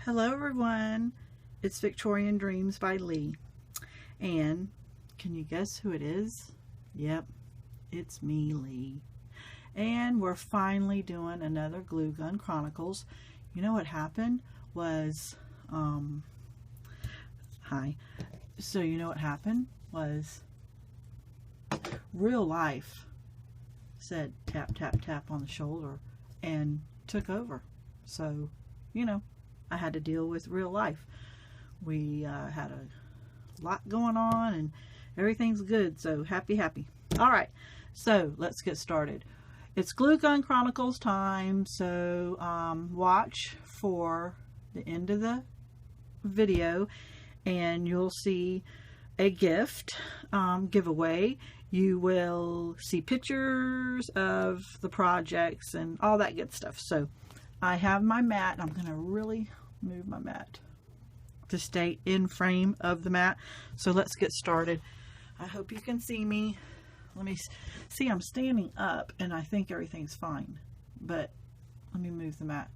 Hello everyone, it's Victorian Dreams by Leigh, and can you guess who it is? Yep, it's me, Leigh, and we're finally doing another Glue Gun Chronicles. You know what happened was, hi, so you know what happened was real life said tap tap tap on the shoulder and took over. So, you know, I had to deal with real life. We had a lot going on and everything's good, so happy. All right, so let's get started. It's Glue Gun Chronicles time, so watch for the end of the video and you'll see a gift giveaway. You will see pictures of the projects and all that good stuff. So I have my mat. I'm going to really move my mat to stay in frame of the mat. So let's get started. I hope you can see me. Let me see. I'm standing up and I think everything's fine. But let me move the mat.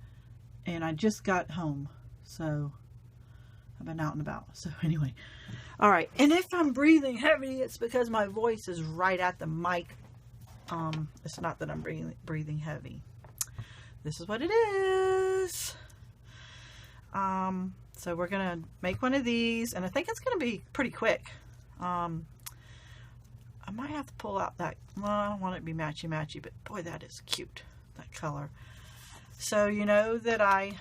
And I just got home. So I've been out and about. So anyway. All right. And if I'm breathing heavy, it's because my voice is right at the mic. It's not that I'm breathing heavy. This is what it is. So we're gonna make one of these, and I think it's gonna be pretty quick. I might have to pull out that, well, I don't want it to be matchy, but boy, that is cute, that color. So you know that I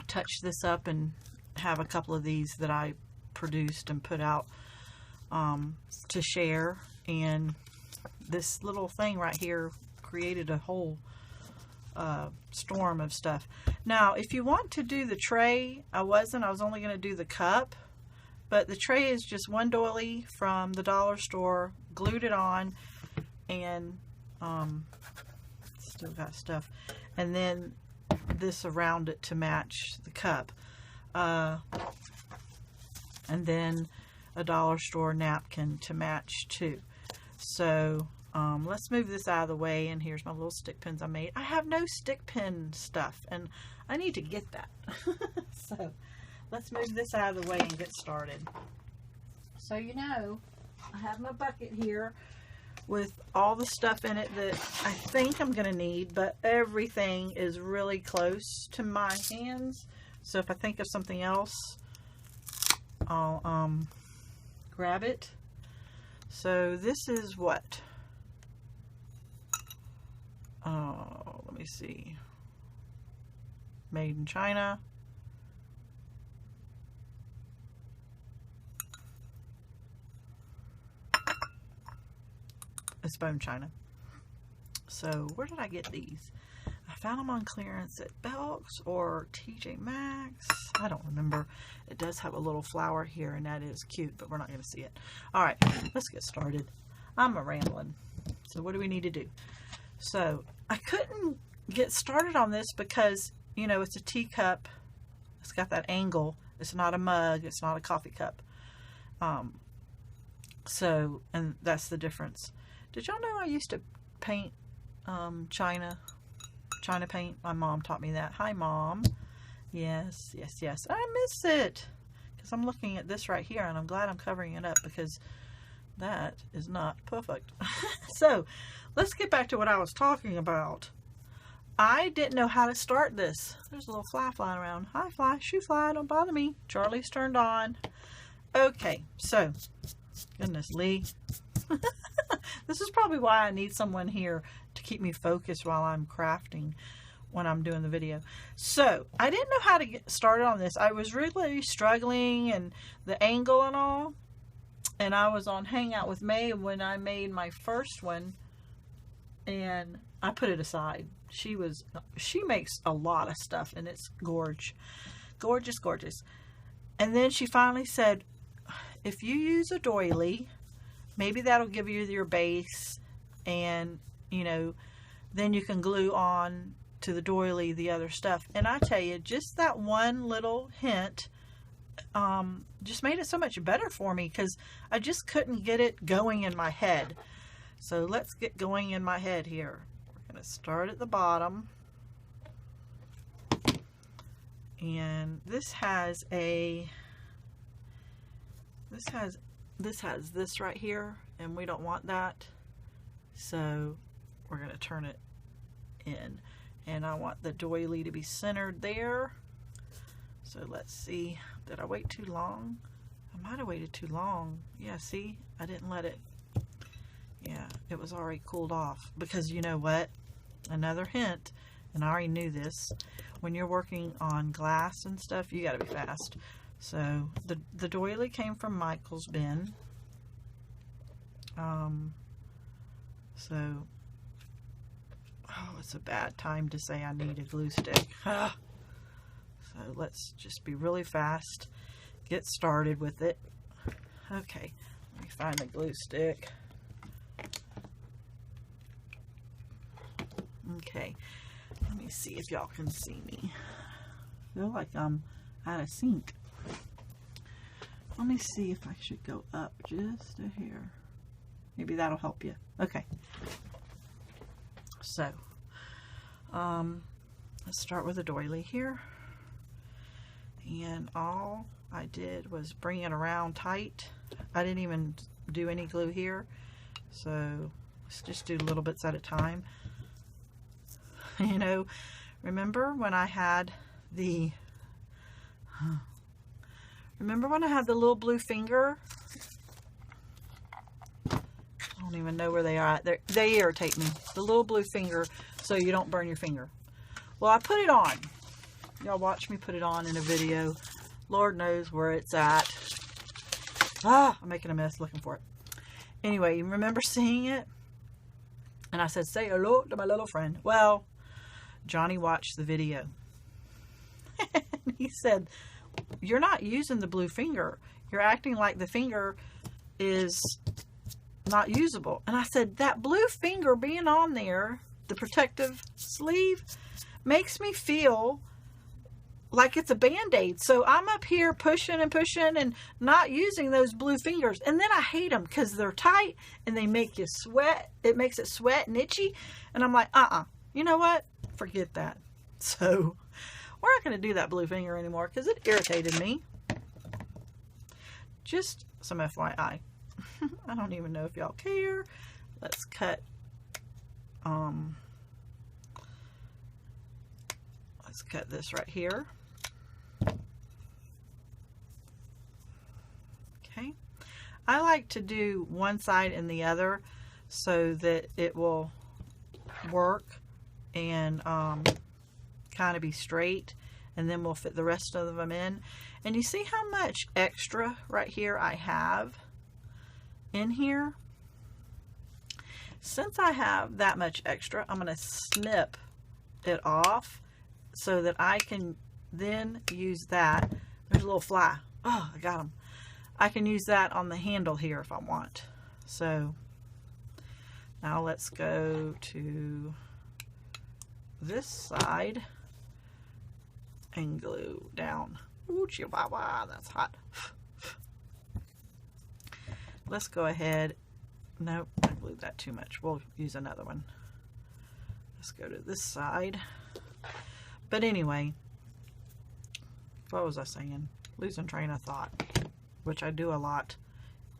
touched this up and have a couple of these that I produced and put out to share, and this little thing right here created a whole storm of stuff. Now if you want to do the tray, I was only going to do the cup, but the tray is just one doily from the dollar store, glued it on, and still got stuff, and then this around it to match the cup, and then a dollar store napkin to match too. So let's move this out of the way, and here's my little stick pins I made. I have no stick pin stuff, and I need to get that. So let's move this out of the way and get started. So you know, I have my bucket here with all the stuff in it that I think I'm going to need, but everything is really close to my hands. So if I think of something else, I'll grab it. So this is what? Oh, let me see. Made in China. It's bone china. So where did I get these? I found them on clearance at Belk's or TJ Maxx. I don't remember. It does have a little flower here, and that is cute, but we're not going to see it. All right, let's get started. I'm a rambling. So what do we need to do? So I couldn't get started on this because, you know, it's a teacup. It's got that angle. It's not a mug. It's not a coffee cup. So, and that's the difference. Did y'all know I used to paint China paint? My mom taught me that. Hi, Mom. Yes. I miss it because I'm looking at this right here, and I'm glad I'm covering it up because that is not perfect. So let's get back to what I was talking about. I didn't know how to start this. There's a little fly flying around. Hi, fly. Shoo, fly. Don't bother me. Charlie's turned on. Okay, so goodness, Leigh. This is probably why I need someone here to keep me focused while I'm crafting when I'm doing the video. So I didn't know how to get started on this. I was really struggling, and the angle and all, and I was on Hangout with May when I made my first one, and I put it aside. She makes a lot of stuff, and it's gorgeous. And then she finally said, if you use a doily, maybe that'll give you your base, and you know, then you can glue on to the doily the other stuff. And I tell you, just that one little hint just made it so much better for me, because I just couldn't get it going in my head. So let's get going in my head here. We're going to start at the bottom, And this has this right here, and we don't want that, so we're going to turn it in. And I want the doily to be centered there. So let's see, did I wait too long? I might have waited too long. Yeah, see, I didn't let it, yeah, it was already cooled off. Because you know what, another hint, and I already knew this, when you're working on glass and stuff, you got to be fast. So the doily came from Michael's bin. So, oh, it's a bad time to say I need a glue stick. So let's just be really fast, get started with it. Okay, let me find the glue stick. Okay, let me see if y'all can see me. I feel like I'm out of sync. Let me see if I should go up just a hair. Maybe that'll help you. Okay. So, let's start with a doily here. And all I did was bring it around tight. I didn't even do any glue here. So, let's just do little bits at a time. You know, remember when I had the little blue finger? I don't even know where they are at. They irritate me. The little blue finger, so you don't burn your finger. Well, I put it on. Y'all watch me put it on in a video. Lord knows where it's at. I'm making a mess looking for it. Anyway, you remember seeing it? And I said, say hello to my little friend. Well, Johnny watched the video. And he said, you're not using the blue finger. You're acting like the finger is not usable. And I said, that blue finger being on there, the protective sleeve, makes me feel like it's a band-aid. So I'm up here pushing and pushing and not using those blue fingers. And then I hate them because they're tight and they make you sweat. It makes it sweat and itchy. And I'm like, you know what? Forget that. So we're not going to do that blue finger anymore because it irritated me. Just some FYI. I don't even know if y'all care. Let's cut this right here. Okay. I like to do one side and the other so that it will work and kind of be straight, and then we'll fit the rest of them in. And you see how much extra right here I have in here? Since I have that much extra, I'm going to snip it off so that I can then use that. There's a little fly. Oh, I got him. I can use that on the handle here if I want. So now let's go to this side and glue down. Ooh, chihuahua, that's hot. Let's go ahead. Nope, I glued that too much. We'll use another one. Let's go to this side. But anyway, what was I saying? Losing train of thought, which I do a lot.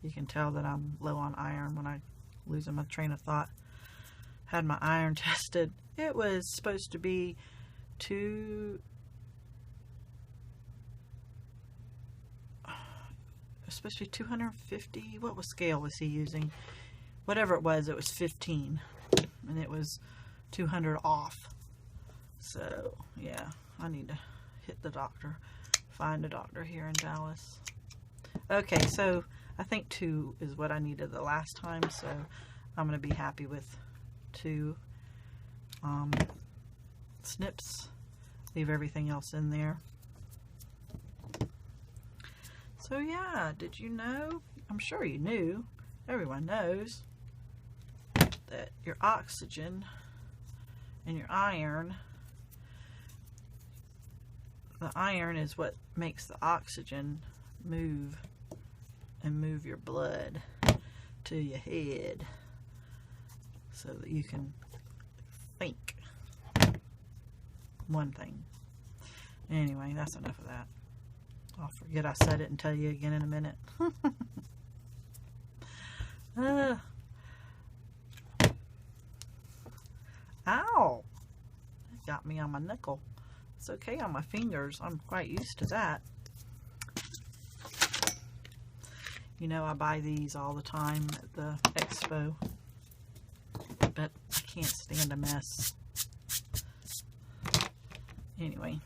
You can tell that I'm low on iron when I lose my train of thought. Had my iron tested. It was supposed to be especially 250. What scale was he using? Whatever it was 15, and it was 200 off. So yeah, I need to hit the doctor, find a doctor here in Dallas. Okay, so I think 2 is what I needed the last time, so I'm gonna be happy with 2 snips. Leave everything else in there. So yeah, did you know? I'm sure you knew. Everyone knows that your oxygen and your iron, the iron is what makes the oxygen move and move your blood to your head so that you can think one thing. Anyway, that's enough of that. I'll forget I said it and tell you again in a minute. Ow! It got me on my knuckle. It's okay on my fingers. I'm quite used to that. You know, I buy these all the time at the expo, but I can't stand a mess. Anyway,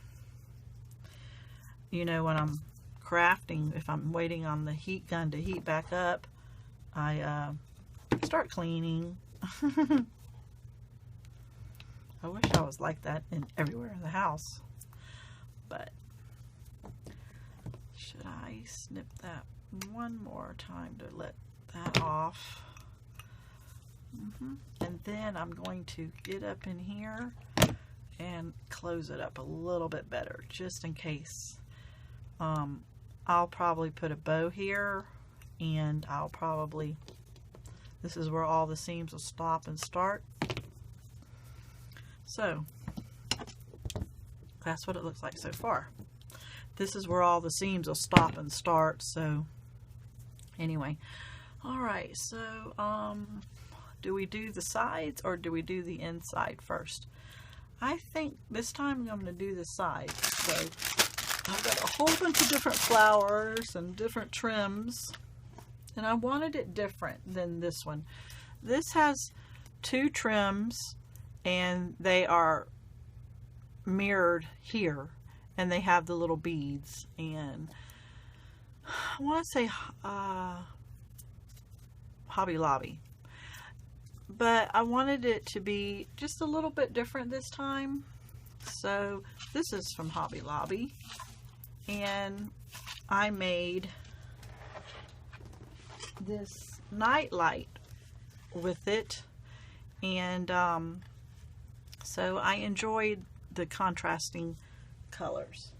you know, when I'm crafting, if I'm waiting on the heat gun to heat back up, I start cleaning. I wish I was like that in everywhere in the house, but should I snip that one more time to let that off? And then I'm going to get up in here and close it up a little bit better, just in case. I'll probably put a bow here, and I'll probably, this is where all the seams will stop and start. So that's what it looks like so far. This is where all the seams will stop and start. So anyway, all right, so do we do the sides or do we do the inside first? I think this time I'm going to do the sides. So I've got a whole bunch of different flowers and different trims, and I wanted it different than this one. This has 2 trims, and they are mirrored here, and they have the little beads, and I want to say Hobby Lobby, but I wanted it to be just a little bit different this time. So this is from Hobby Lobby, and I made this night light with it, and so I enjoyed the contrasting colors.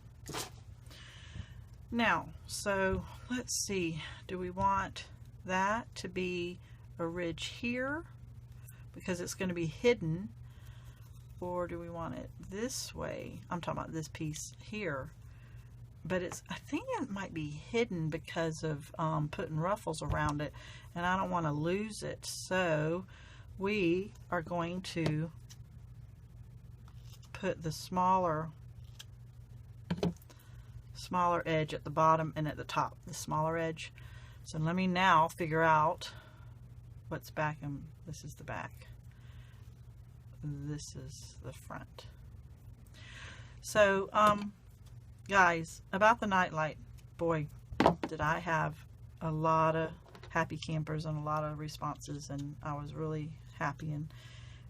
Now, so let's see, do we want that to be a ridge here because it's going to be hidden, or do we want it this way? I'm talking about this piece here, but it's, I think it might be hidden because of putting ruffles around it, and I don't want to lose it. So we are going to put the smaller edge at the bottom and at the top, the smaller edge. So let me now figure out what's back, and this is the back, this is the front. So guys, about the nightlight, boy, did I have a lot of happy campers and a lot of responses, and I was really happy and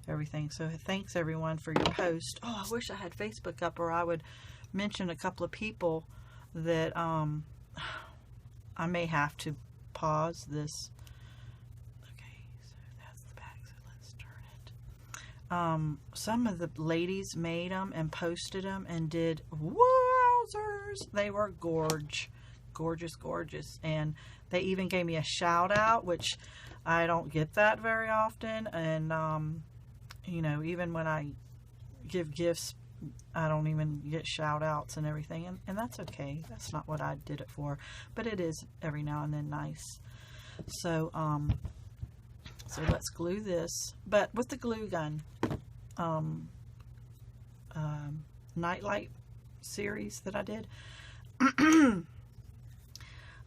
everything. So thanks everyone for your post. Oh, I wish I had Facebook up, or I would mention a couple of people that I may have to pause this. Okay, so that's the back, so let's turn it. Some of the ladies made them and posted them and did, wowzers, they were gorgeous, and they even gave me a shout out, which I don't get that very often. And you know, even when I give gifts, I don't even get shout outs and everything, and that's okay. That's not what I did it for, but it is every now and then nice. So so let's glue this, but with the glue gun nightlight series that I did.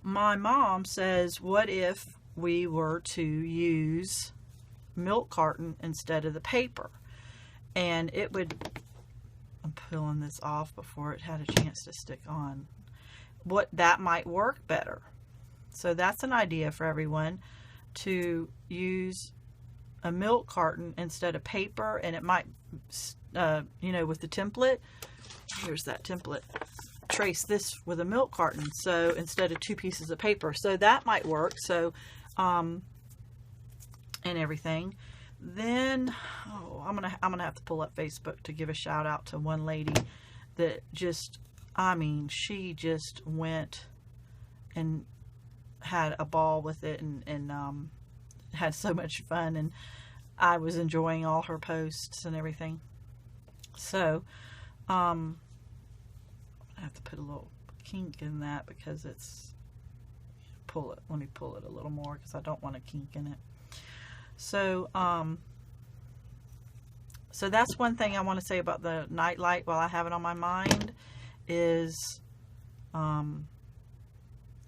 My mom says, what if we were to use milk carton instead of the paper? And it would, I'm pulling this off before it had a chance to stick on, what that might work better. So that's an idea for everyone, to use a milk carton instead of paper, and it might you know, with the template, here's that template, trace this with a milk carton, so instead of 2 pieces of paper, so that might work. So and everything. Then I'm gonna have to pull up Facebook to give a shout out to one lady that just, I mean, she just went and had a ball with it, and had so much fun, and I was enjoying all her posts and everything. So put a little kink in that because it's, let me pull it a little more because I don't want a kink in it. So, so that's one thing I want to say about the night light while I have it on my mind is, and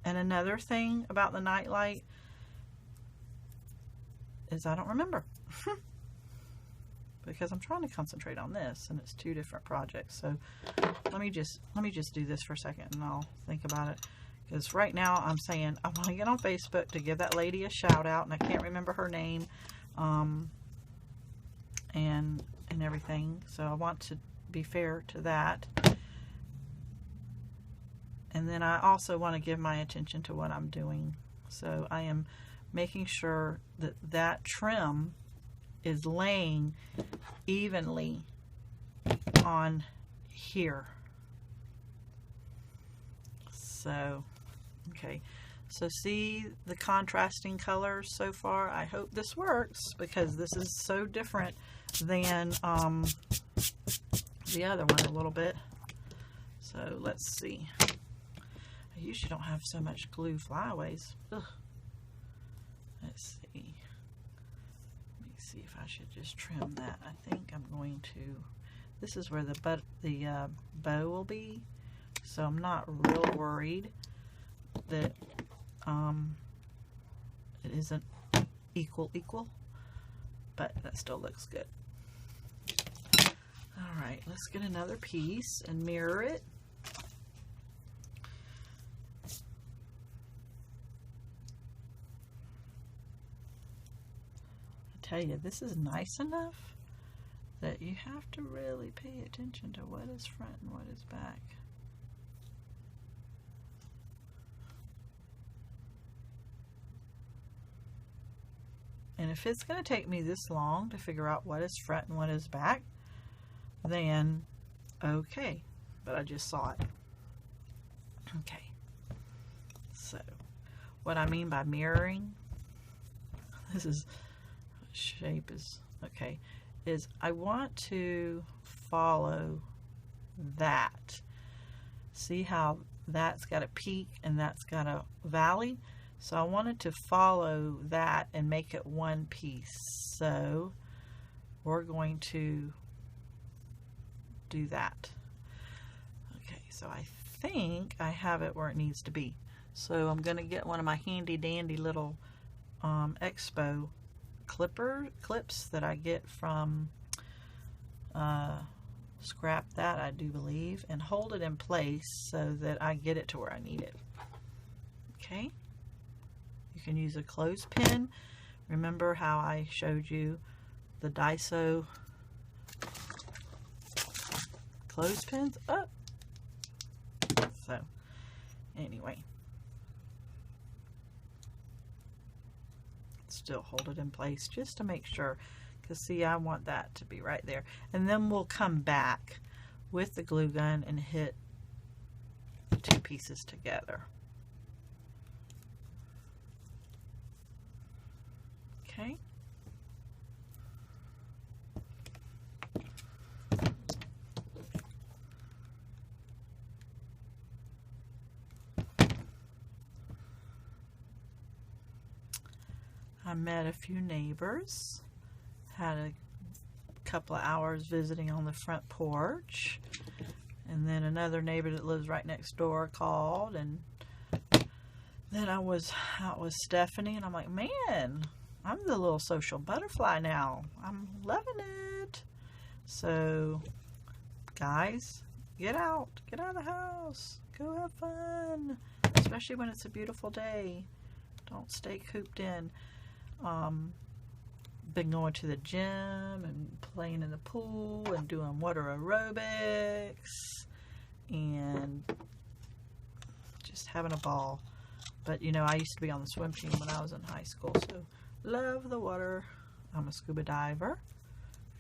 another thing about the night light is I don't remember because I'm trying to concentrate on this and it's two different projects. So let me just do this for a second and I'll think about it. Because right now I'm saying I want to get on Facebook to give that lady a shout out, and I can't remember her name, and everything. So I want to be fair to that. And then I also want to give my attention to what I'm doing. So I am making sure that that trim is laying evenly on here. So, okay, so see the contrasting colors so far? I hope this works because this is so different than the other one a little bit. So let's see. I usually don't have so much glue flyaways. Ugh. Let's see. Let me see if I should just trim that. I think I'm going to. This is where the bow will be. So I'm not real worried that it isn't equal, but that still looks good. Alright, let's get another piece and mirror it. I tell you, this is nice enough that you have to really pay attention to what is front and what is back. And if it's going to take me this long to figure out what is front and what is back, then okay. But I just saw it. Okay. So, what I mean by mirroring, this is, shape is, okay, is I want to follow that. See how that's got a peak and that's got a valley? So I wanted to follow that and make it one piece. So we're going to do that. Okay, so I think I have it where it needs to be. So I'm going to get one of my handy dandy little Expo clips that I get from Scrap That, I do believe, and hold it in place so that I get it to where I need it. Okay. You can use a clothespin. Remember how I showed you the Daiso clothespins? Oh. So, anyway. Still hold it in place just to make sure. Because see, I want that to be right there. And then we'll come back with the glue gun and hit the two pieces together. Okay. I met a few neighbors, had a couple of hours visiting on the front porch, and then another neighbor that lives right next door called, and then I was out with Stephanie, and I'm like, man, I'm the little social butterfly now. I'm loving it. So, guys, get out of the house, go have fun, especially when it's a beautiful day. Don't stay cooped in. Been going to the gym and playing in the pool and doing water aerobics and just having a ball. But you know, I used to be on the swim team when I was in high school, so love the water. I'm a scuba diver.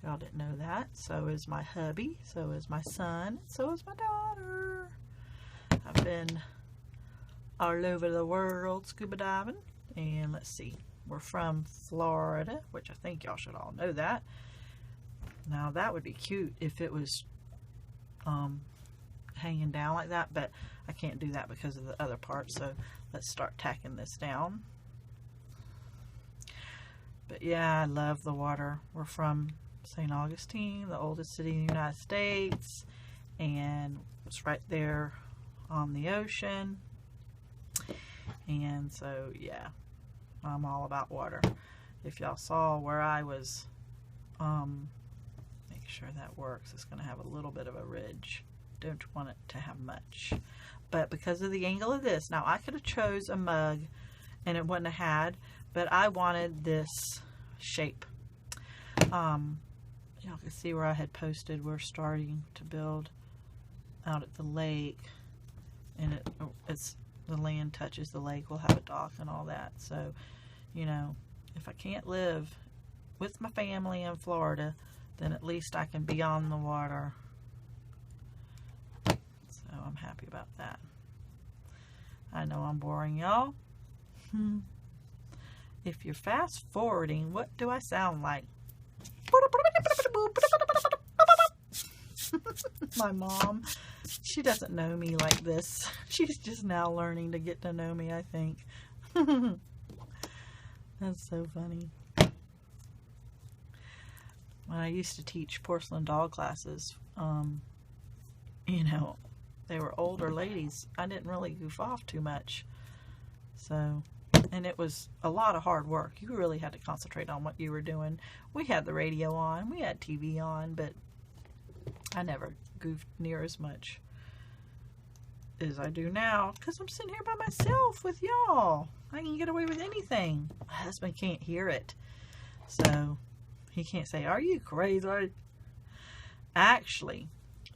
Y'all didn't know that. So is my hubby, so is my son, so is my daughter. I've been all over the world scuba diving. And let's see, we're from Florida, which I think y'all should all know that. Now that would be cute if it was hanging down like that, but I can't do that because of the other part. So let's start tacking this down. But yeah, I love the water. We're from St. Augustine, the oldest city in the United States, and it's right there on the ocean. And so yeah, I'm all about water. If y'all saw where I was, make sure that works. It's going to have a little bit of a ridge. Don't want it to have much, but because of the angle of this, now I could have chose a mug and it wouldn't have had, but I wanted this shape. Y'all can see where I had posted we're starting to build out at the lake, and it's the land touches the lake. We'll have a dock and all that. So, you know, if I can't live with my family in Florida, then at least I can be on the water. So I'm happy about that. I know I'm boring y'all. If you're fast forwarding, what do I sound like? My mom, she doesn't know me like this. She's just now learning to get to know me, I think. That's so funny. When I used to teach porcelain doll classes, you know, they were older ladies. I didn't really goof off too much. So, and it was a lot of hard work. You really had to concentrate on what you were doing. We had the radio on, we had TV on, but I never goofed near as much as I do now, because I'm sitting here by myself with y'all. I can get away with anything. My husband can't hear it, so he can't say, "Are you crazy?" Actually,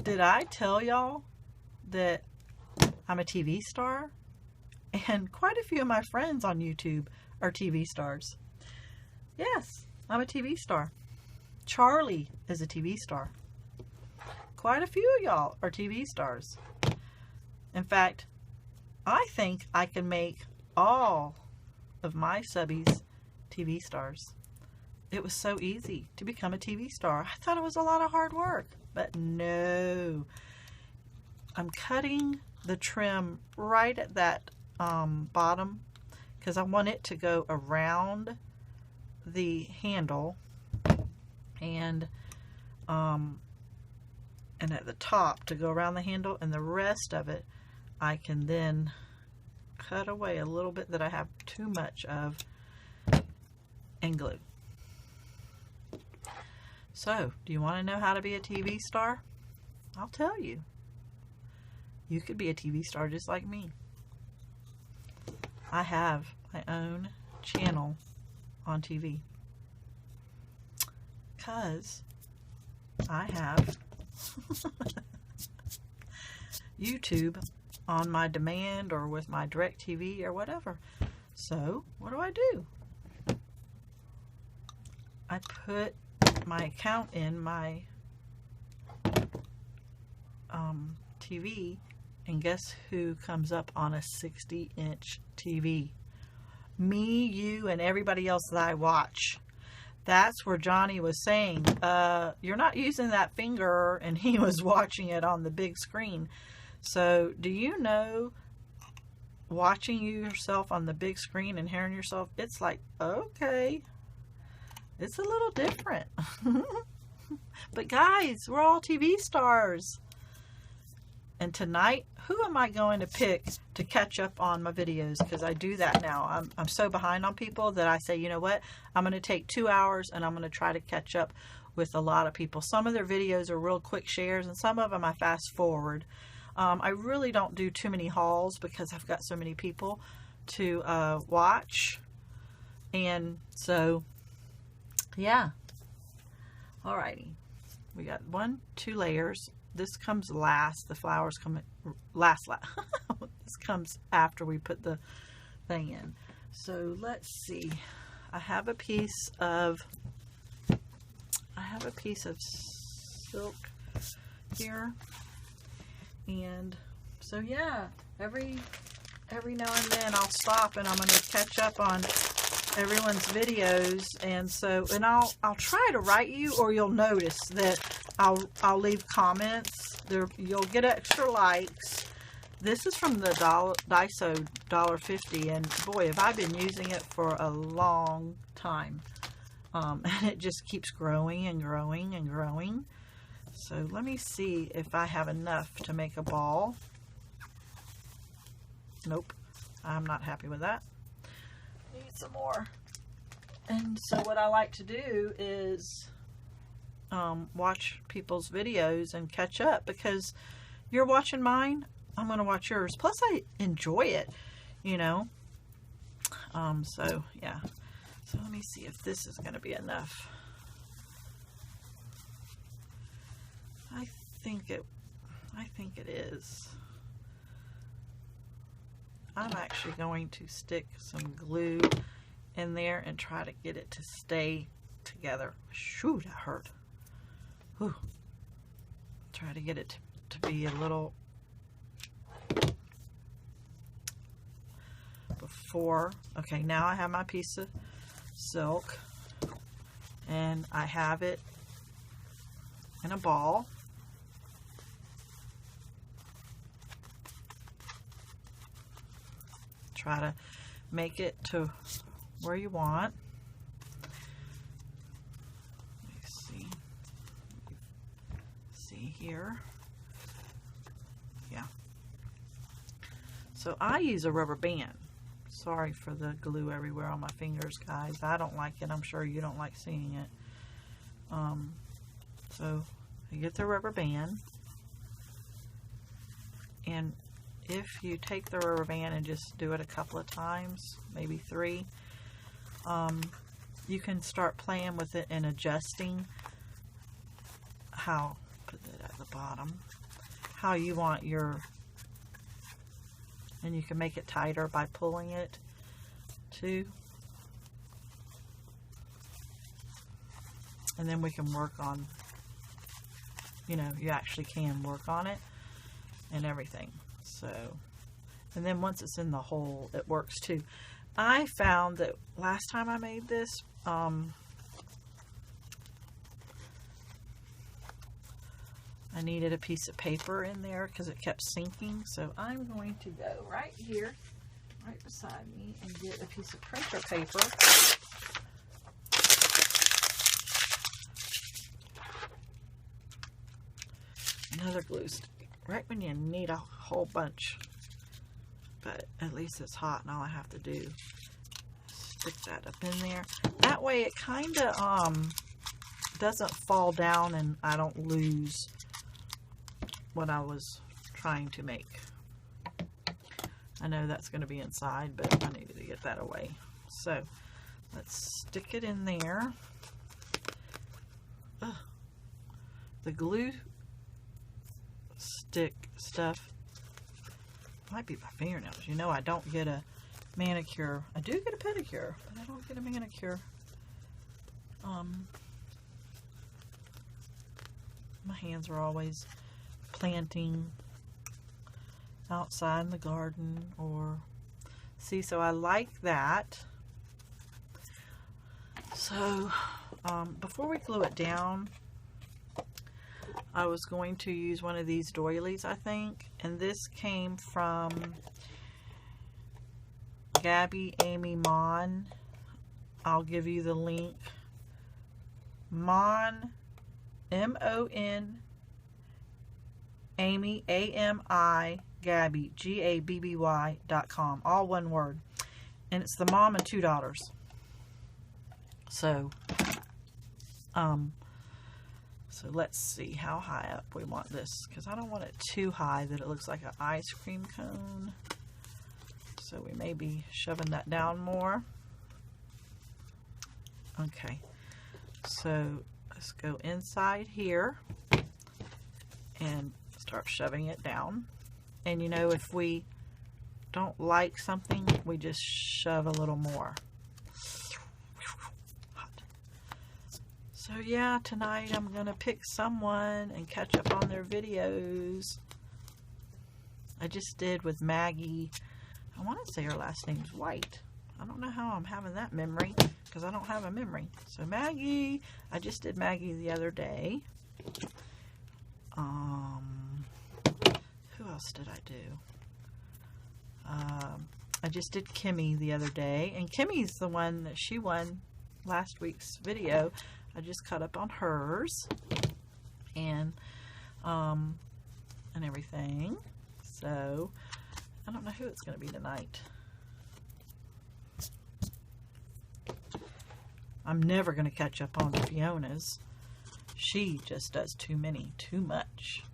did I tell y'all that I'm a TV star? And quite a few of my friends on YouTube are TV stars. Yes, I'm a TV star. Charlie is a TV star. Quite a few of y'all are TV stars. In fact, I think I can make all of my subbies TV stars. It was so easy to become a TV star. I thought it was a lot of hard work, but no. I'm cutting the trim right at that bottom, because I want it to go around the handle, and at the top to go around the handle, and the rest of it I can then cut away a little bit that I have too much of and glue. So, do you want to know how to be a TV star? I'll tell you. You could be a TV star just like me. I have my own channel on TV because I have YouTube on my demand or with my DirecTV or whatever. So what do? I put my account in my TV, and guess who comes up on a 60-inch TV? Me, you, and everybody else that I watch. That's where Johnny was saying, you're not using that finger, and he was watching it on the big screen. So, do you know, watching yourself on the big screen and hearing yourself, it's like, okay, it's a little different. But guys, we're all TV stars. And tonight, who am I going to pick to catch up on my videos? Because I do that now. I'm so behind on people that I say, you know what? I'm going to take 2 hours and I'm going to try to catch up with a lot of people. Some of their videos are real quick shares, and some of them I fast forward. I really don't do too many hauls because I've got so many people to watch. And so, yeah. Alrighty. We got 2 layers. This comes last. The flowers come last. This comes after we put the thing in. So let's see. I have a piece of silk here, and so yeah, every now and then I'll stop and I'm going to catch up on everyone's videos, and I'll try to write you, or you'll notice that I'll leave comments You'll get extra likes. This is from the Daiso $1.50, and boy, have I been using it for a long time. And it just keeps growing and growing and growing. So let me see if I have enough to make a ball. Nope, I'm not happy with that. Need some more. And so what I like to do is watch people's videos and catch up, because you're watching mine, I'm going to watch yours. Plus I enjoy it, you know. So yeah. So let me see if this is going to be enough. I think it is. I'm actually going to stick some glue in there and try to get it to stay together. Shoo, that hurt. Whew. Try to get it to be a little before. Okay, now I have my piece of silk and I have it in a ball. Try to make it to where you want. Let me see. See here. Yeah. So I use a rubber band. Sorry for the glue everywhere on my fingers, guys. I don't like it. I'm sure you don't like seeing it. So you get the rubber band, and if you take the rubber band and just do it a couple of times, maybe 3, you can start playing with it and adjusting how, put it at the bottom, how you want your, and you can make it tighter by pulling it too. And then we can work on, you know, you actually can work on it and everything. So, and then once it's in the hole, it works too. I found that last time I made this, I needed a piece of paper in there because it kept sinking. So I'm going to go right here, right beside me, and get a piece of printer paper. Another glue stick. Right when you need a whole bunch. But at least it's hot, and all I have to do is stick that up in there. That way it kind of doesn't fall down and I don't lose what I was trying to make. I know that's going to be inside, but I needed to get that away. So let's stick it in there. Ugh. The glue stick stuff might be my fingernails. You know, I don't get a manicure. I do get a pedicure, but I don't get a manicure. My hands are always planting outside in the garden, or see, so I like that. So before we glue it down, I was going to use one of these doilies, I think, and this came from Gabby Amy Mon. I'll give you the link. Mon, M-O-N, Amy, A-M-I, Gabby, G-A-B-B-Y.com, all one word. And it's the mom and 2 daughters. So, so let's see how high up we want this, because I don't want it too high that it looks like an ice cream cone. So we may be shoving that down more. Okay, so let's go inside here and start shoving it down. And you know, if we don't like something, we just shove a little more. So yeah, tonight I'm going to pick someone and catch up on their videos. I just did with Maggie. I want to say her last name's White. I don't know how I'm having that memory, because I don't have a memory. So Maggie, I just did Maggie the other day. else did I do? I just did Kimmy the other day, and Kimmy's the one that she won last week's video. I just caught up on hers and everything. So I don't know who it's going to be tonight. I'm never going to catch up on Fiona's. She just does too much.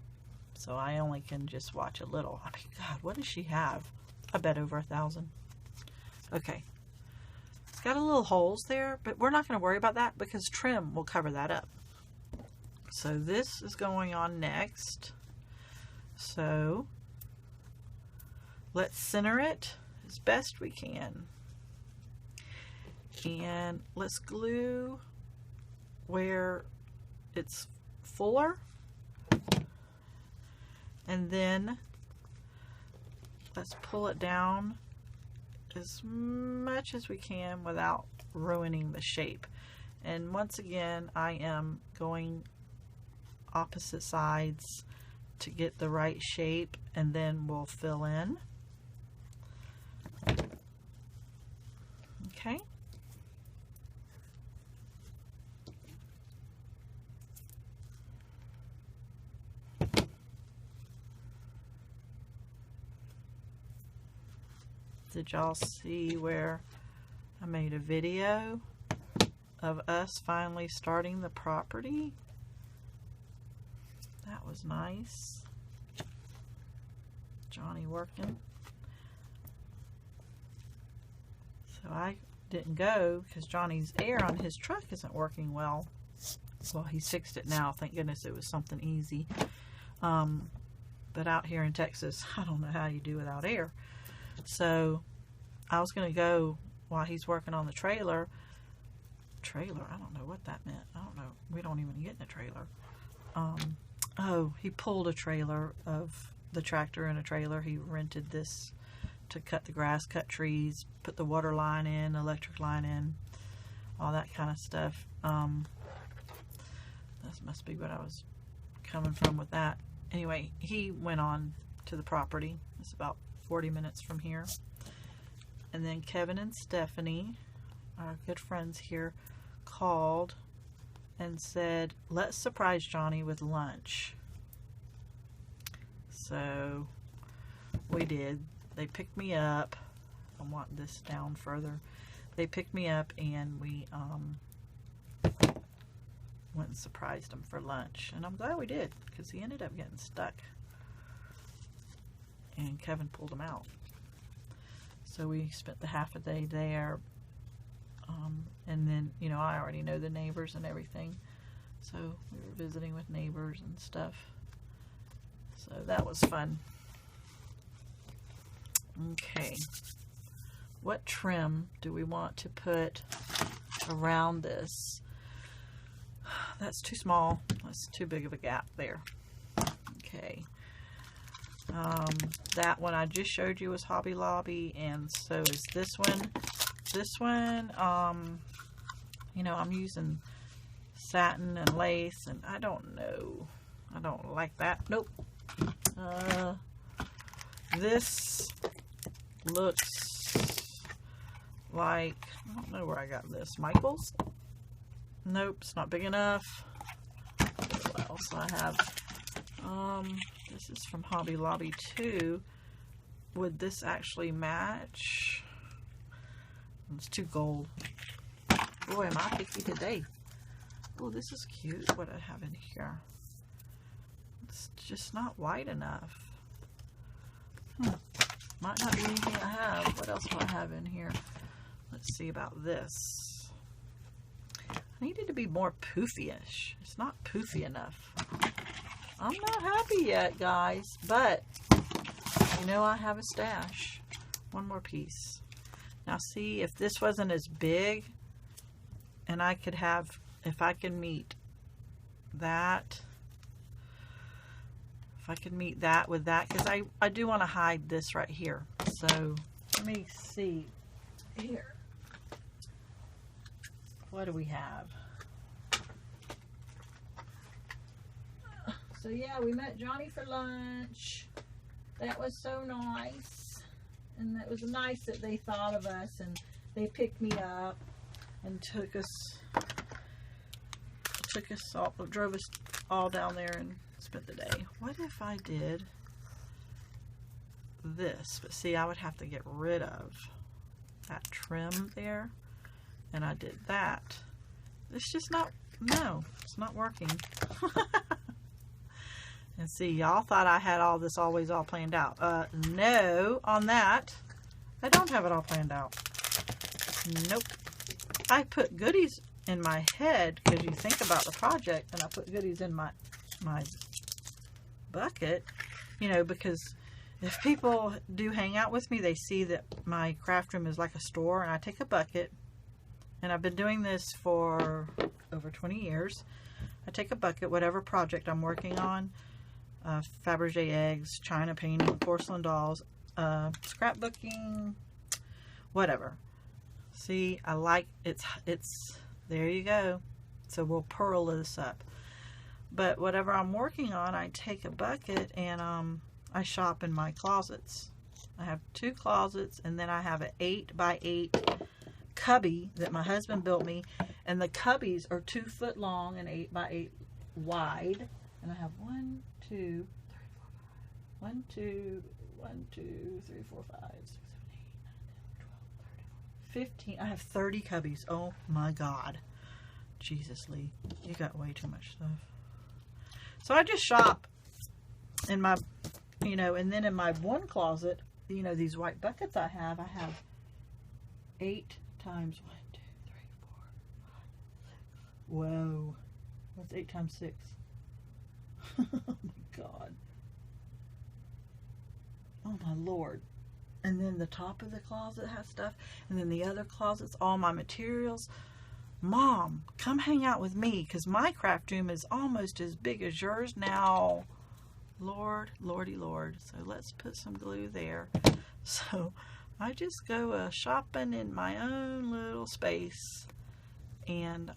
So I only can just watch a little. I mean, God, what does she have? I bet over 1,000. Okay. It's got a little holes there, but we're not going to worry about that because trim will cover that up. So this is going on next. So let's center it as best we can. And let's glue where it's fuller. And then let's pull it down as much as we can without ruining the shape. And once again, I am going opposite sides to get the right shape, and then we'll fill in. Okay. Did y'all see where I made a video of us finally starting the property? That was nice. Johnny working. So I didn't go because Johnny's air on his truck isn't working well. Well, he's fixed it now. Thank goodness it was something easy. But out here in Texas, I don't know how you do without air. So I was going to go while he's working on the trailer. Trailer? I don't know what that meant. I don't know. We don't even get in a trailer. Oh, he pulled a trailer of the tractor in a trailer. He rented this to cut the grass, cut trees, put the water line in, electric line in, all that kind of stuff. This must be what I was coming from with that. Anyway, he went on to the property. It's about 40 minutes from here. And then Kevin and Stephanie, our good friends here, called and said, let's surprise Johnny with lunch. So we did. They picked me up. I want this down further. They picked me up and we went and surprised him for lunch. And I'm glad we did because he ended up getting stuck. And Kevin pulled him out. So we spent the half a day there. And then, you know, I already know the neighbors and everything. So we were visiting with neighbors and stuff. So that was fun. Okay. What trim do we want to put around this? That's too small. That's too big of a gap there. Okay. That one I just showed you was Hobby Lobby, and so is this one. This one, you know, I'm using satin and lace, and I don't know. I don't like that. Nope. This looks like, I don't know where I got this. Michael's? Nope, it's not big enough. What else I have? This is from Hobby Lobby too. Would this actually match? It's too gold. Boy, am I picky today. Oh, this is cute. What I have in here. It's just not wide enough. Might not be anything I have. What else do I have in here? Let's see about this. I need it to be more poofy-ish. It's not poofy enough. I'm not happy yet, guys, but you know I have a stash. One more piece. Now see, if this wasn't as big, and I could have, if I can meet that, if I could meet that with that, because I do want to hide this right here. So let me see here. What do we have? So yeah, we met Johnny for lunch. that was so nice. And it was nice that they thought of us and they picked me up and drove us all down there and spent the day. What if I did this? But see, I would have to get rid of that trim there, and I did that. It's just not, no, it's not working. And see, y'all thought I had all this always all planned out. No, on that, I don't have it all planned out. Nope. I put goodies in my head because you think about the project, and I put goodies in my bucket, you know, because if people do hang out with me, they see that my craft room is like a store, and I take a bucket, and I've been doing this for over 20 years. I take a bucket, whatever project I'm working on, Fabergé eggs, china painting, porcelain dolls, scrapbooking, whatever. See, I like, it's, there you go. So we'll purl this up. But whatever I'm working on, I take a bucket and I shop in my closets. I have 2 closets, and then I have an 8x8 cubby that my husband built me, and the cubbies are 2 foot long and 8x8 wide. And I have 1, 2, 3, 4, 5, 6, 7, 8, 9, 10, 12, 13, 15. I have 30 cubbies. Oh my God. Jesus, Leigh, you got way too much stuff. So I just shop in my, you know, and then in my one closet, you know, these white buckets I have 8 times 1, 2, 3, 4, 5, 6. Whoa. What's 8 times 6? Oh my God. Oh my Lord. And then the top of the closet has stuff, and then the other closet's all my materials. Mom, come hang out with me, because my craft room is almost as big as yours now. Lord, Lordy Lord. So let's put some glue there. So I just go shopping in my own little space and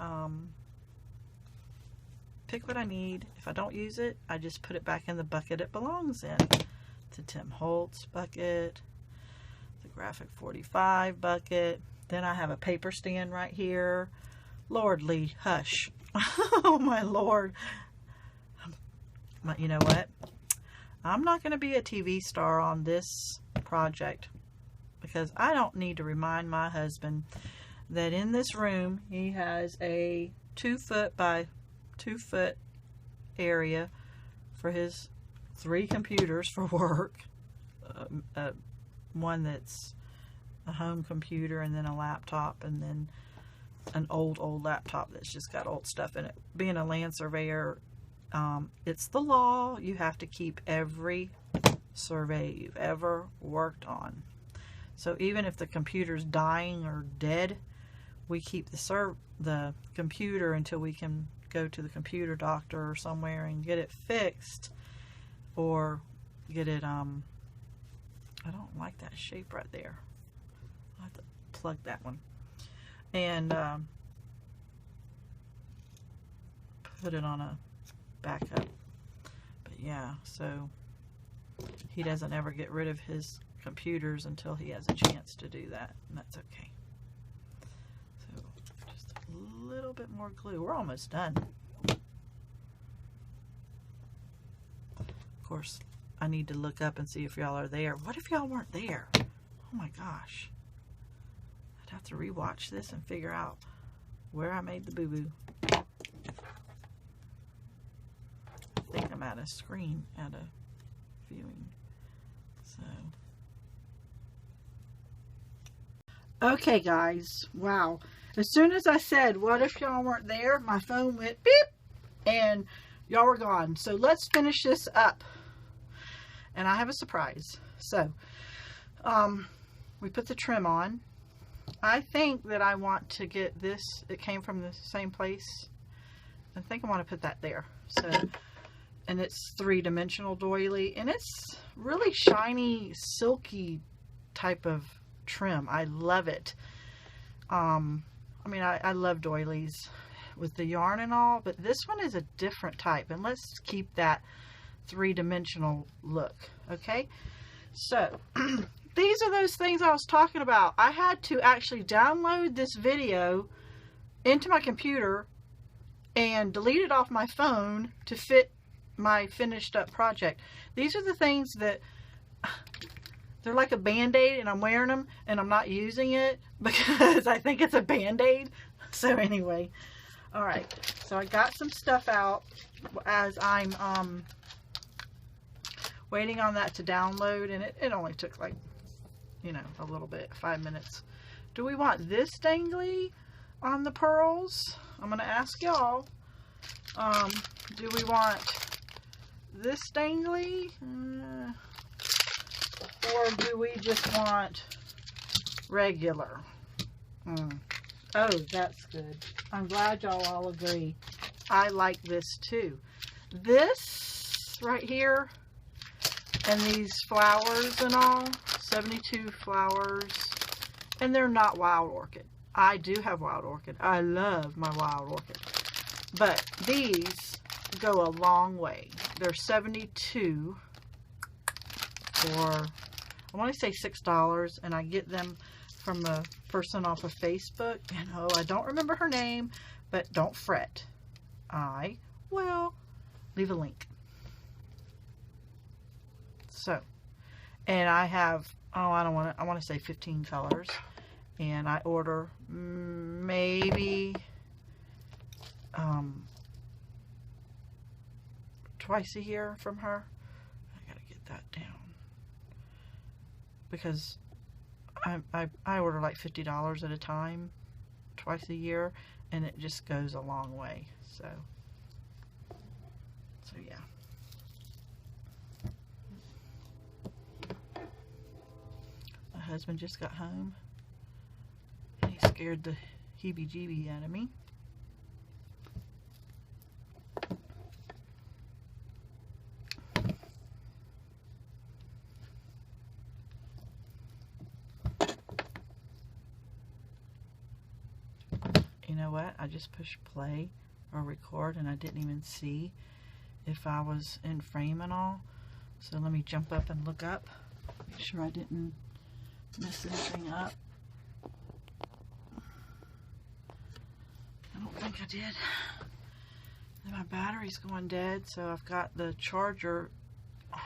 pick what I need. If I don't use it, I just put it back in the bucket it belongs in. The Tim Holtz bucket, the Graphic 45 bucket. Then I have a paper stand right here. Lord, Leigh, hush. Oh my Lord. You know what? I'm not going to be a TV star on this project, because I don't need to remind my husband that in this room he has a 2 foot by 2 foot area for his 3 computers for work. One that's a home computer, and then a laptop, and then an old laptop that's just got old stuff in it. Being a land surveyor, it's the law. You have to keep every survey you've ever worked on. So even if the computer's dying or dead, we keep the computer until we can go to the computer doctor or somewhere and get it fixed, or get it, I don't like that shape right there. I'll have to plug that one. And put it on a backup. But yeah, so he doesn't ever get rid of his computers until he has a chance to do that, and that's okay. So just a little bit more glue. We're almost done. Of course, I need to look up and see if y'all are there. What if y'all weren't there? Oh my gosh. I'd have to rewatch this and figure out where I made the boo-boo. I think I'm at a screen, at a viewing. So. Okay, guys. Wow. As soon as I said, what if y'all weren't there, my phone went beep, and y'all were gone. So let's finish this up. And I have a surprise. So, we put the trim on. I think that I want to get this, it came from the same place. I think I want to put that there. So, and it's 3-dimensional doily, and it's really shiny, silky type of trim. I love it. I mean, I love doilies with the yarn and all, but this one is a different type, and let's keep that 3-dimensional look. Okay, So these are those things I was talking about. I had to actually download this video into my computer and delete it off my phone to fit my finished up project. These are the things that they're like a band-aid, and I'm wearing them and I'm not using it because I think it's a band-aid. So anyway, all right, so I got some stuff out as I'm waiting on that to download, and it only took like, you know, a little bit, 5 minutes. Do we want this dangly on the pearls? I'm gonna ask y'all. Do we want this dangly, or do we just want regular? Oh, that's good. I'm glad y'all all agree. I like this too. This right here, and these flowers and all, 72 flowers, and they're not wild orchid. I do have wild orchid. I love my wild orchid. But these go a long way. They're 72 for, I want to say $6, and I get them from a person off of Facebook. And oh, I don't remember her name, but don't fret. I will leave a link. So, and I have, oh, I want to say 15 colors. And I order maybe twice a year from her. I gotta get that down because I order like $50 at a time twice a year, and it just goes a long way. So yeah. My husband just got home. He scared the heebie-jeebie out of me. You know what? I just pushed play or record and I didn't even see if I was in frame and all. So let me jump up and look up. Make sure I didn't mess anything up. I don't think I did. And my battery's going dead, so I've got the charger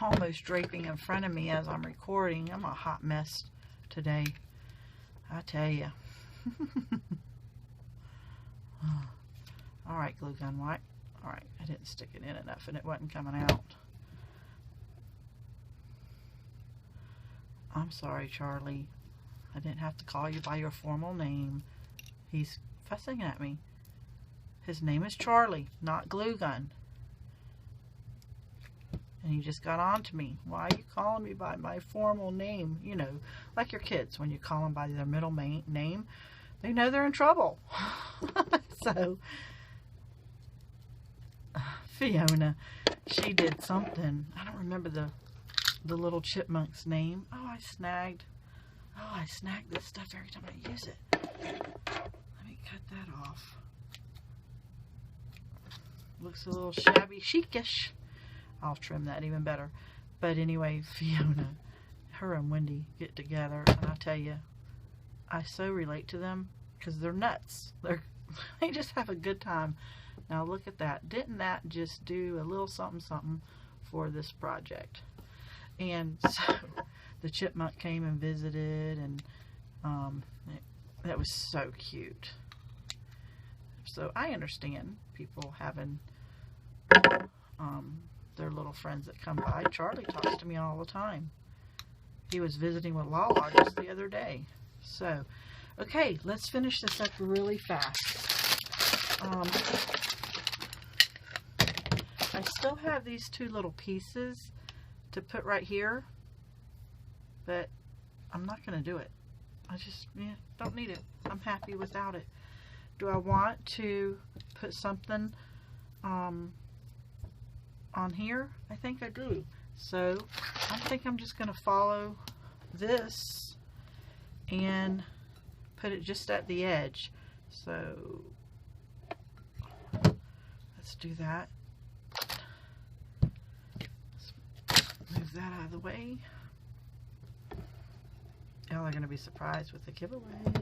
almost draping in front of me as I'm recording. I'm a hot mess today, I tell you. Alright, glue gun wipe. Alright, I didn't stick it in enough and it wasn't coming out. I'm sorry, Charlie. I didn't have to call you by your formal name. He's fussing at me. His name is Charlie, not Glue Gun. And he just got on to me. Why are you calling me by my formal name? You know, like your kids, when you call them by their middle name, they know they're in trouble. So, Fiona, she did something. I don't remember the little chipmunk's name. Oh, I snagged this stuff every time I use it. Let me cut that off. Looks a little shabby chicish. I'll trim that even better. But anyway, Fiona, her and Wendy get together, and I tell you, I so relate to them because they're nuts. They just have a good time. Now look at that. Didn't that just do a little something something for this project? And so the chipmunk came and visited, and that was so cute. So I understand people having their little friends that come by. Charlie talks to me all the time. He was visiting with Lala just the other day. So, okay, let's finish this up really fast. I still have these two little pieces to put right here, but I'm not going to do it. I just don't need it. I'm happy without it. Do I want to put something on here? I think I do. So I think I'm just going to follow this and put it just at the edge. So let's do that. Let's move that out of the way. Y'all are going to be surprised with the giveaway. Do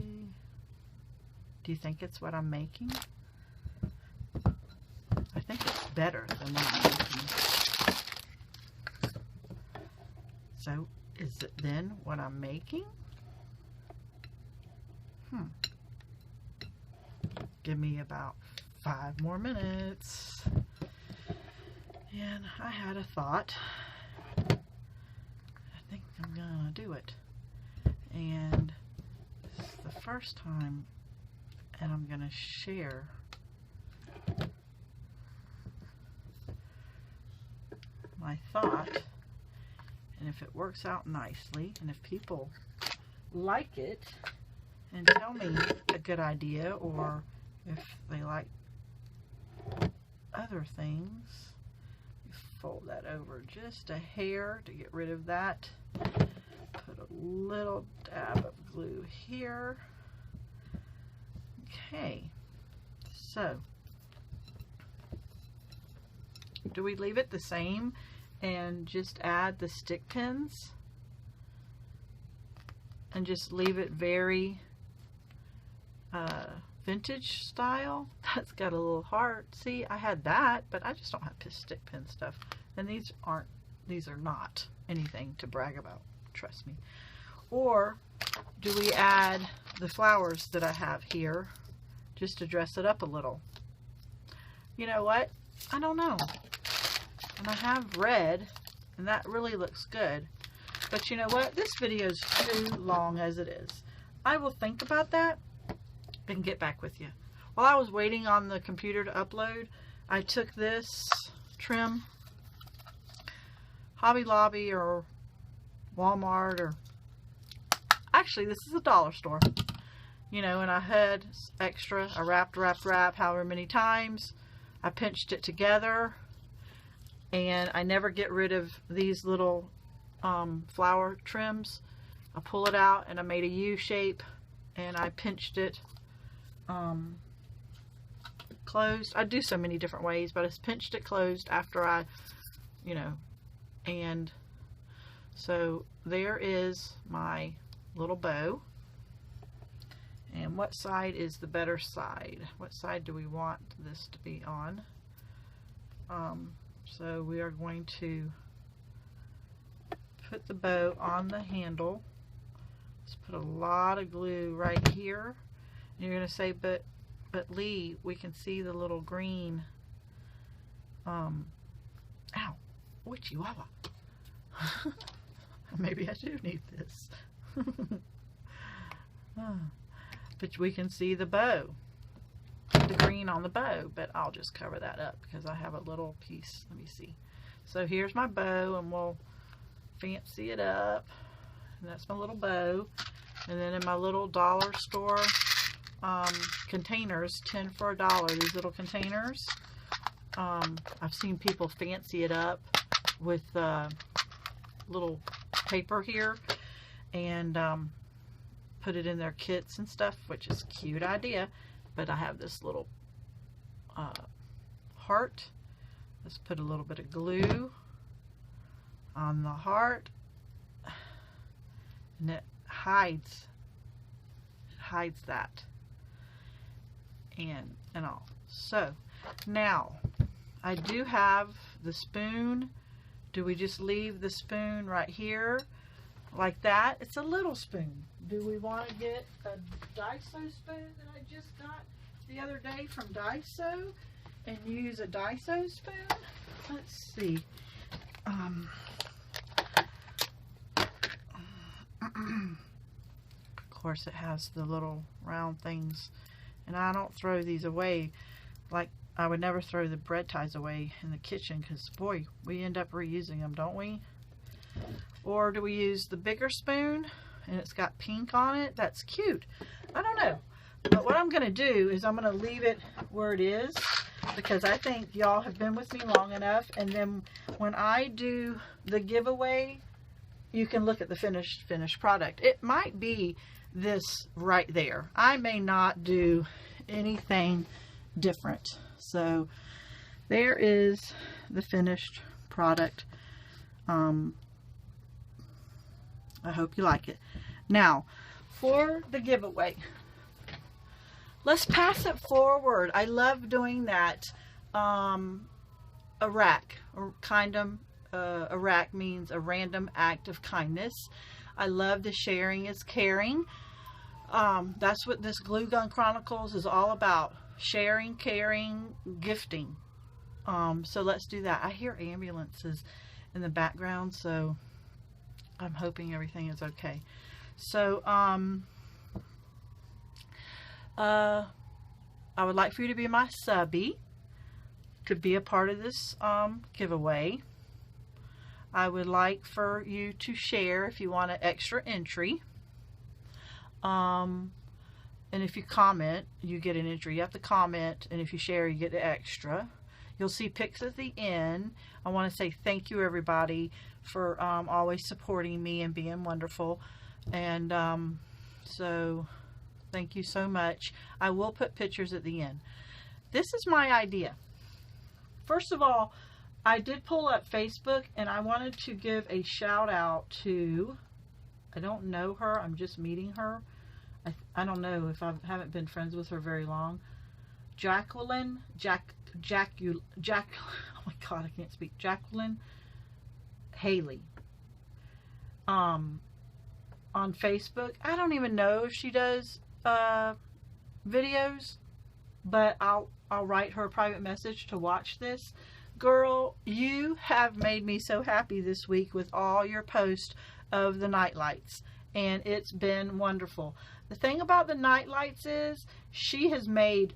you think it's what I'm making? I think it's better than what I'm making. So, is it then what I'm making? Give me about 5 more minutes. And I had a thought. I think I'm gonna do it. And this is the first time, and I'm gonna share my thought. And if it works out nicely, and if people like it and tell me a good idea, or if they like other things, fold that over just a hair to get rid of that. Put a little dab of glue here. Okay, so do we leave it the same and just add the stick pins and just leave it very vintage style? That's got a little heart. See, I had that, but I just don't have stick pin stuff. And these are not anything to brag about, trust me. Or do we add the flowers that I have here just to dress it up a little? You know what? I don't know. And I have red, and that really looks good. But you know what? This video is too long as it is. I will think about that and get back with you. While I was waiting on the computer to upload, I took this trim, Hobby Lobby or Walmart, or actually this is a dollar store, you know, and I had extra. I wrapped however many times. I pinched it together, and I never get rid of these little flower trims. I pull it out and I made a U shape, and I pinched it closed. I do so many different ways, but I pinched it closed after I, you know, and so there is my little bow. And what side is the better side? What side do we want this to be on? So we are going to put the bow on the handle. Let's put a lot of glue right here. And you're going to say, but Leigh, we can see the little green. Ow, oh, chihuahua. Maybe I do need this. But we can see the bow, the green on the bow, but I'll just cover that up because I have a little piece. Let me see. So here's my bow, and we'll fancy it up. And that's my little bow. And then in my little dollar store containers, 10 for $1, these little containers, I've seen people fancy it up with little paper here and put it in their kits and stuff, which is a cute idea. But I have this little heart. Let's put a little bit of glue on the heart, and it hides that and all. So now I do have the spoon. Do we just leave the spoon right here like that? It's a little spoon. Do we want to get a Daiso spoon that I just got the other day from Daiso and use a Daiso spoon? Let's see. Of course, it has the little round things, and I don't throw these away. Like, I would never throw the bread ties away in the kitchen because, boy, we end up reusing them, don't we? Or do we use the bigger spoon and it's got pink on it? That's cute. I don't know. But what I'm going to do is I'm going to leave it where it is because I think y'all have been with me long enough. And then when I do the giveaway, you can look at the finished product. It might be this right there. I may not do anything different. So there is the finished product. I hope you like it. Now, for the giveaway, let's pass it forward. I love doing that. Iraq, or kindom. Iraq means a random act of kindness. I love the sharing is caring. That's what this Glue Gun Chronicles is all about. Sharing, caring, gifting. So let's do that. I hear ambulances in the background, so I'm hoping everything is okay. So, I would like for you to be my Subbie, to be a part of this giveaway. I would like for you to share if you want an extra entry. And if you comment, you get an entry. You have to comment, and if you share, you get the extra. You'll see pics at the end. I want to say thank you, everybody, for always supporting me and being wonderful. And so thank you so much. I will put pictures at the end. This is my idea. First of all, I did pull up Facebook, and I wanted to give a shout out to, I don't know her, I'm just meeting her. I don't know if I haven't been friends with her very long. Jacqueline, oh my God, I can't speak. Jacqueline Haley. On Facebook. I don't even know if she does videos, but I'll write her a private message to watch this. Girl, you have made me so happy this week with all your posts of the night lights, and it's been wonderful. The thing about the night lights is she has made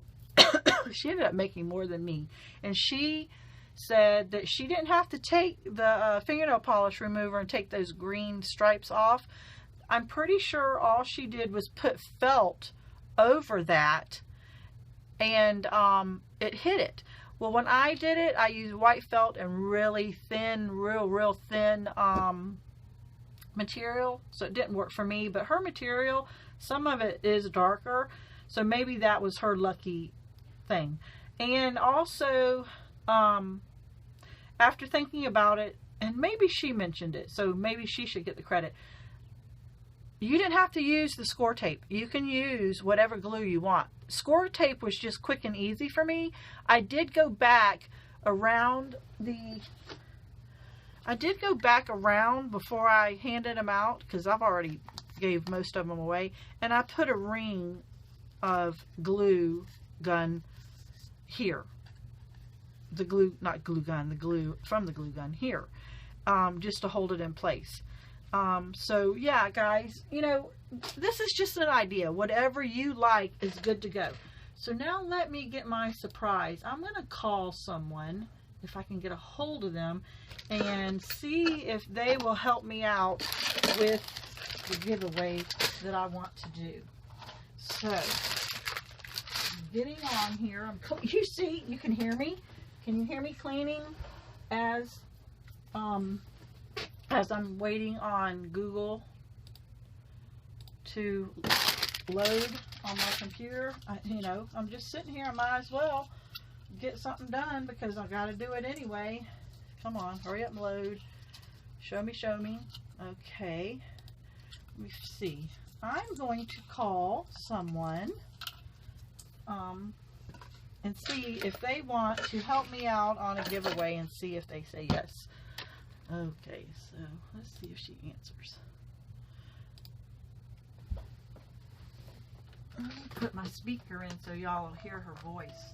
she ended up making more than me, and she said that she didn't have to take the fingernail polish remover and take those green stripes off. I'm pretty sure all she did was put felt over that, and it hit it. Well, when I did it, I used white felt and really thin, real thin material, so it didn't work for me. But her material, some of it is darker, so maybe that was her lucky thing. And also, after thinking about it, and maybe she mentioned it, so maybe she should get the credit. You didn't have to use the score tape. You can use whatever glue you want. Score tape was just quick and easy for me. I did go back around before I handed them out, because I've already gave most of them away, and I put a ring of glue gun here. The glue, not glue gun, the glue from the glue gun here, just to hold it in place. So yeah, guys, you know, this is just an idea. Whatever you like is good to go. So now let me get my surprise. I'm going to call someone, if I can get a hold of them, and see if they will help me out with the giveaway that I want to do. So, I'm getting on here. You see, you can hear me. Can you hear me cleaning as I'm waiting on Google to load on my computer? You know, I'm just sitting here. I might as well get something done because I got to do it anyway. Come on, hurry up and load. Show me. Okay. Let me see. I'm going to call someone and see if they want to help me out on a giveaway and see if they say yes. Okay, so let's see if she answers. Let me put my speaker in so y'all will hear her voice.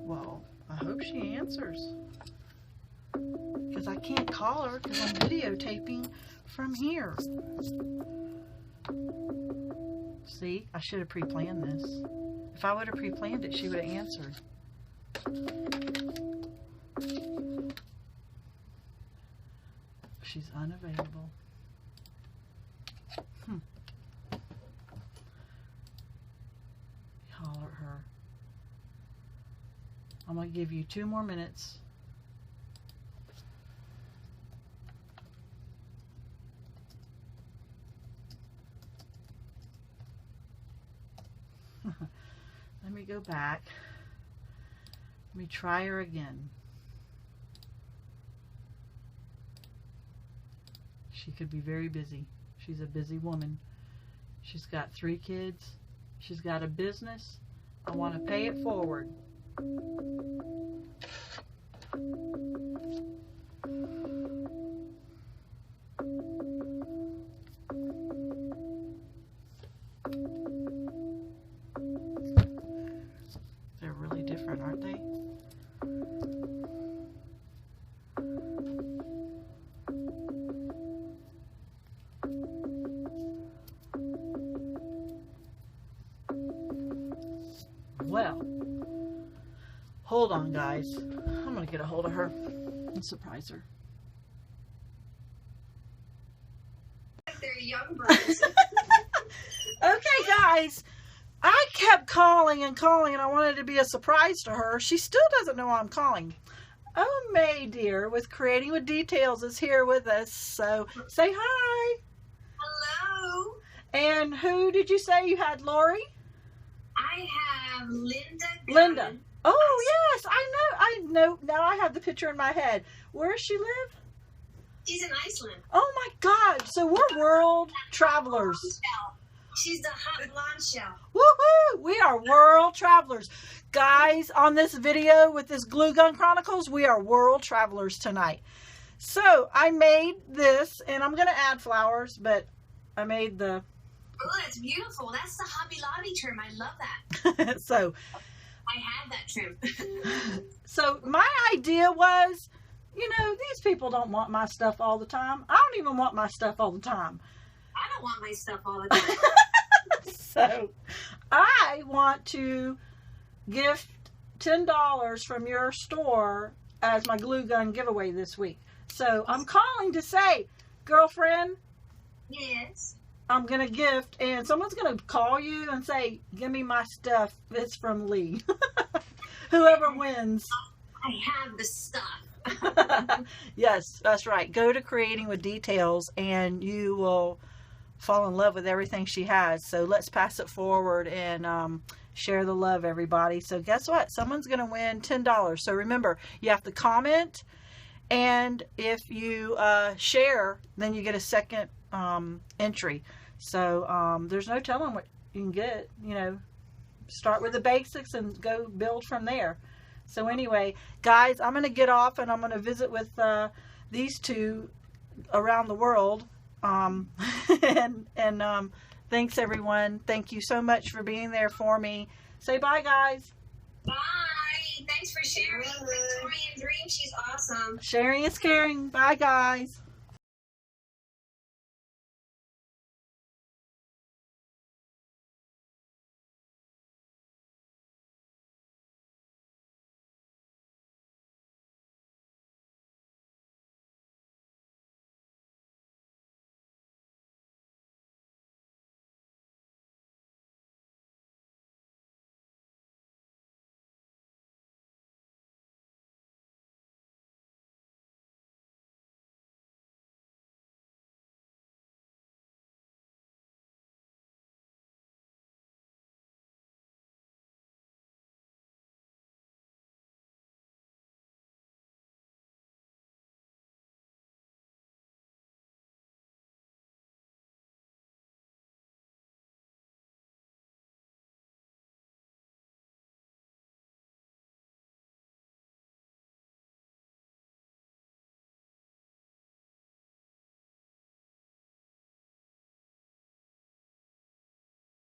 Well, I hope she answers, because I can't call her because I'm videotaping from here. See, I should have pre-planned this. If I would have pre-planned it, she would have answered. She's unavailable. Holler at her. I'm going to give you 2 more minutes. Let me go back. Let me try her again. She could be very busy. She's a busy woman. She's got 3 kids. She's got a business. I want to pay it forward. They're really different, aren't they? Well, hold on, guys. I'm going to get a hold of her and surprise her. They're young birds. Okay, guys. I kept calling and calling, and I wanted to be a surprise to her. She still doesn't know I'm calling. Oh, May, dear, with Creating with Details is here with us. So say hi. Hello. And who did you say you had, Lori? I have Linda. Linda. Oh, yes, I know. Now I have the picture in my head. Where does she live? She's in Iceland. Oh, my God. So we're world travelers. She's the hot blonde shell. Woohoo! We are world travelers. Guys, on this video with this Glue Gun Chronicles, we are world travelers tonight. So I made this, and I'm going to add flowers, but I made the... Oh, that's beautiful. That's the Hobby Lobby trim. I love that. So I had that trim. so my idea was, you know, these people don't want my stuff all the time. I don't even want my stuff all the time. I don't want my stuff all the time. So I want to gift $10 from your store as my glue gun giveaway this week. So I'm calling to say, girlfriend, Yes. I'm going to gift, and someone's going to call you and say, give me my stuff. It's from Leigh. Whoever wins. I have the stuff. Yes, that's right. Go to Creating with Details, and you will fall in love with everything she has. So let's pass it forward and share the love, everybody. So guess what? Someone's going to win $10. So remember, you have to comment, and if you share, then you get a second entry. So there's no telling what you can get. You know, start with the basics and go build from there. So anyway, guys, I'm going to get off, and I'm going to visit with these two around the world. Thanks, everyone. Thank you so much for being there for me. Say bye, guys. Bye. Thanks for sharing. Victorian Dream. She's awesome. Sharing is caring. Bye, guys.